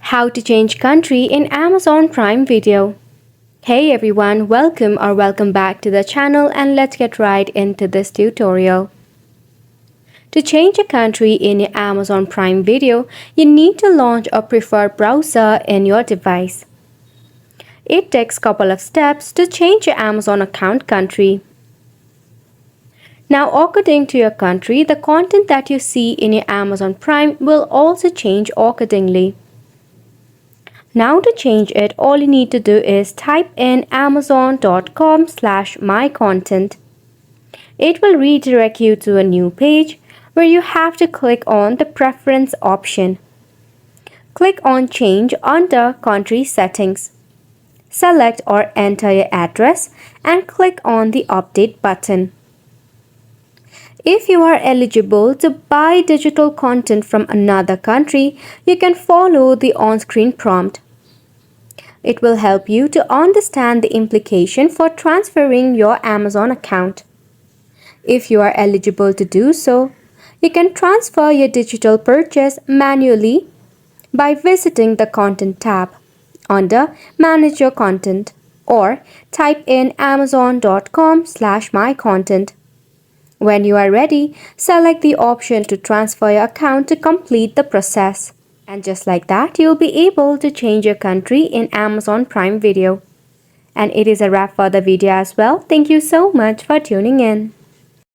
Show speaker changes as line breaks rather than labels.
How to change country in Amazon Prime Video. Hey everyone, welcome back to the channel, and let's get right into this tutorial. To change a country in your Amazon Prime Video, you need to launch a preferred browser in your device. It takes a couple of steps to change your Amazon account country. Now, according to your country, the content that you see in your Amazon Prime will also change accordingly. Now to change it, all you need to do is type in amazon.com/mycontent. It will redirect you to a new page where you have to click on the preference option. Click on Change under Country Settings. Select or enter your address and click on the Update button. If you are eligible to buy digital content from another country, you can follow the on-screen prompt. It will help you to understand the implication for transferring your Amazon account. If you are eligible to do so, you can transfer your digital purchase manually by visiting the Content tab under Manage Your Content or type in amazon.com/mycontent. When you are ready, select the option to transfer your account to complete the process. And just like that, you'll be able to change your country in Amazon Prime Video. And it is a wrap for the video as well. Thank you so much for tuning in.